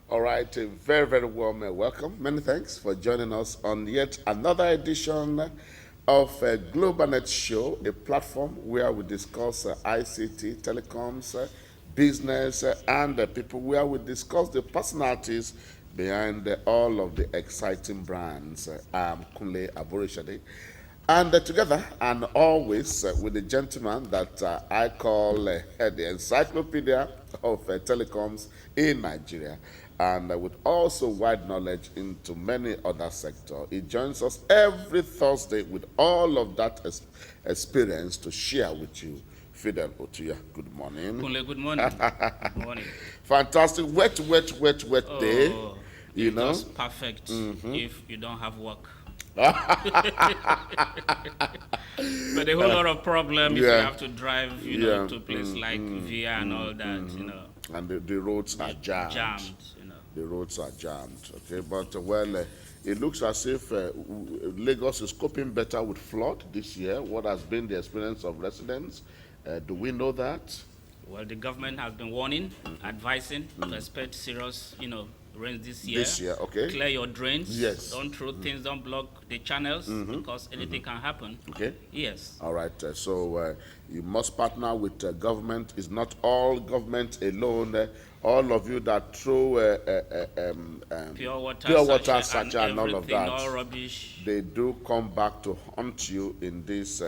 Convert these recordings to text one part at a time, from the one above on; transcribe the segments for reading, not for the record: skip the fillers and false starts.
All right, a very, very warm welcome. Many thanks for joining us on yet another edition of GlobalNet Show, a platform where we discuss ICT, telecoms, business, and people, where we discuss the personalities behind all of the exciting brands. I'm Kunle Aborishade. And together, and always with the gentleman that I call the encyclopedia of telecoms in Nigeria, and with also wide knowledge into many other sectors. He joins us every Thursday with all of that experience to share with you. Fidel Otuya, good morning. Kunle, good morning. Good morning. Fantastic, wet day. Oh, You it's know, just perfect if you don't have work. But a whole lot of problem if you yeah, have to drive, yeah, to a place like Via and all that, and the roads are jammed. The roads are jammed. Okay, but it looks as if Lagos is coping better with flood this year. What has been the experience of residents? Do we know that? Well, the government has been warning, advising to expect serious, rains this year. This year, okay. Clear your drains. Yes. Don't throw things. Don't block the channels because anything can happen. Okay. Yes. All right. So you must partner with government. It's not all government alone. All of you that throw Pure water, sachet, and all of that, all rubbish. they do come back to haunt you in this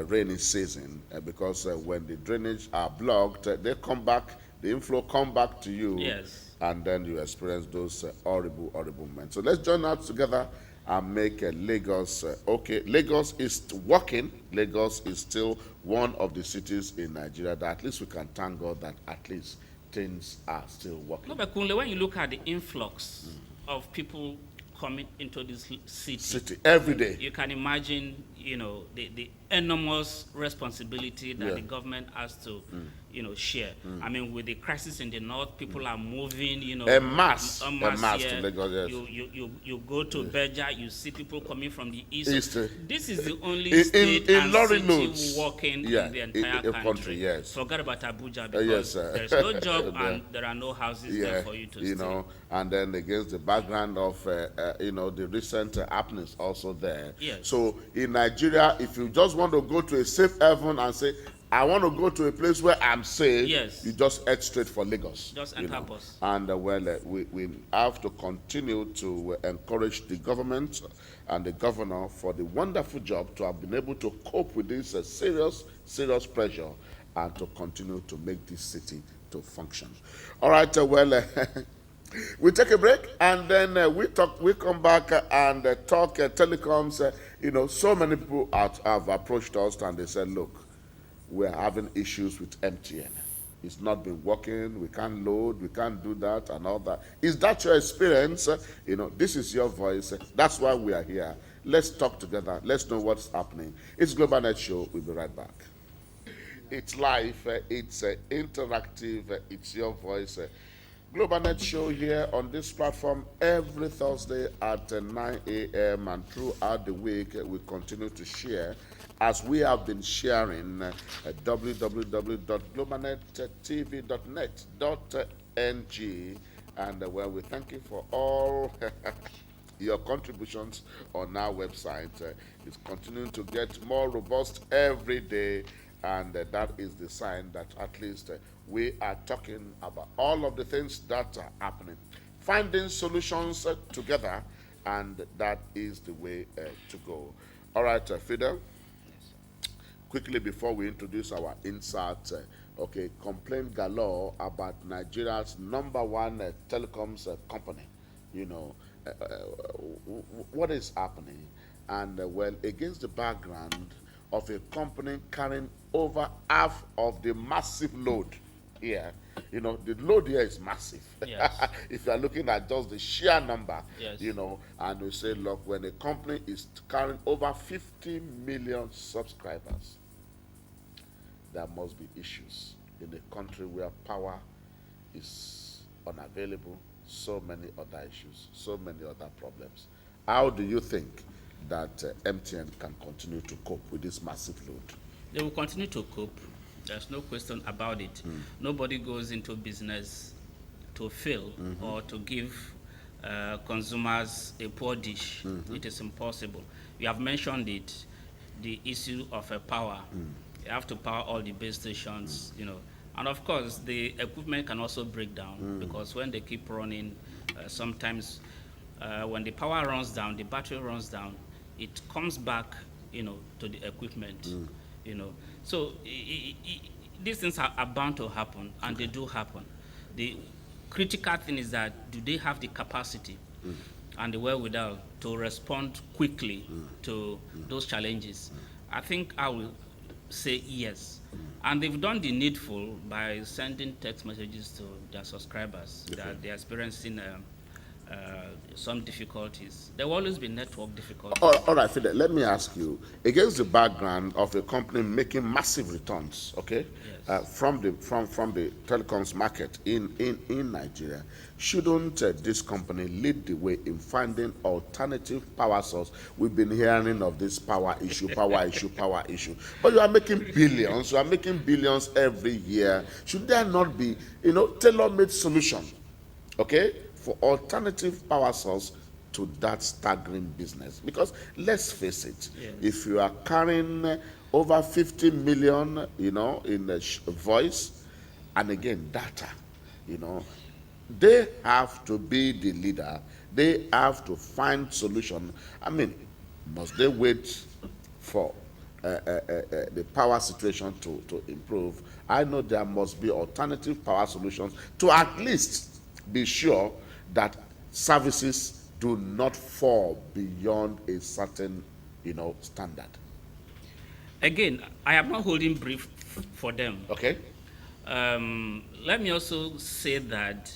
rainy season because when the drainage are blocked, they come back. The inflow come back to you. Yes. And then you experience those horrible moments. So let's join out together and make Lagos okay. Lagos is working. Lagos is still one of the cities in Nigeria that at least we can thank God that at least things are still working. No, but Kunle, when you look at the influx of people coming into this city every day, you can imagine, the enormous responsibility that the government has to, share. I mean, with the crisis in the north, people are moving, en masse to Lagos. Yes. You go to Beja, you see people coming from the east. This is the only in state and lorry city notes. working Yeah, in the entire country. Yes. Forget about Abuja yes, because there's no job and there are no houses there for you to stay. And then against the background of the recent happenings also there. Yes. So in Nigeria, if you just want to go to a safe haven and say, I want to go to a place where I'm safe, yes, you just head straight for Lagos. Just enter bus. And we have to continue to encourage the government and the governor for the wonderful job to have been able to cope with this serious pressure and to continue to make this city to function. All right, we take a break and then we come back and talk telecoms. So many people have approached us and they said, look, we're having issues with MTN. It's not been working. We can't load. We can't do that and all that. Is that your experience? This is your voice. That's why we are here. Let's talk together. Let's know what's happening. It's GlobalNet Show. We'll be right back. It's live. It's interactive. It's your voice. GlobalNet Show here on this platform every Thursday at 9 a.m. and throughout the week we continue to share as we have been sharing at www.globalnettv.net.ng and where we thank you for all your contributions on our website. It's continuing to get more robust every day, and that is the sign that at least we are talking about all of the things that are happening, finding solutions together, and that is the way to go. All right, Fidel. Quickly before we introduce our insert, complaint galore about Nigeria's #1 telecoms company. What is happening? And against the background of a company carrying over half of the massive load here. The load here is massive. Yes. If you are looking at just the sheer number, yes, and we say, look, when a company is carrying over 50 million subscribers, there must be issues in a country where power is unavailable, so many other issues, so many other problems. How do you think that MTN can continue to cope with this massive load? They will continue to cope. There's no question about it. Nobody goes into business to fail or to give consumers a poor dish. It is impossible. You have mentioned it, the issue of power. You have to power all the base stations, and of course the equipment can also break down because when they keep running, sometimes when the power runs down, the battery runs down, it comes back, to the equipment, So these things are bound to happen, and they do happen. The critical thing is that do they have the capacity and the wherewithal to respond quickly to those challenges? I think I will say yes. And they've done the needful by sending text messages to their subscribers that they're experiencing some difficulties. There will always be network difficulties. All right, Fidel, let me ask you, against the background of a company making massive returns, okay, from the telecoms market in Nigeria, shouldn't this company lead the way in finding alternative power source? We've been hearing of this power issue, power issue. But you are making billions every year. Should there not be, tailor-made solution, okay, for alternative power source to that staggering business? Because let's face it, if you are carrying over 50 million, in voice, and again data, they have to be the leader. They have to find solution. I mean, must they wait for the power situation to improve? I know there must be alternative power solutions to at least be sure that services do not fall beyond a certain, standard. Again, I am not holding brief for them. Okay. Let me also say that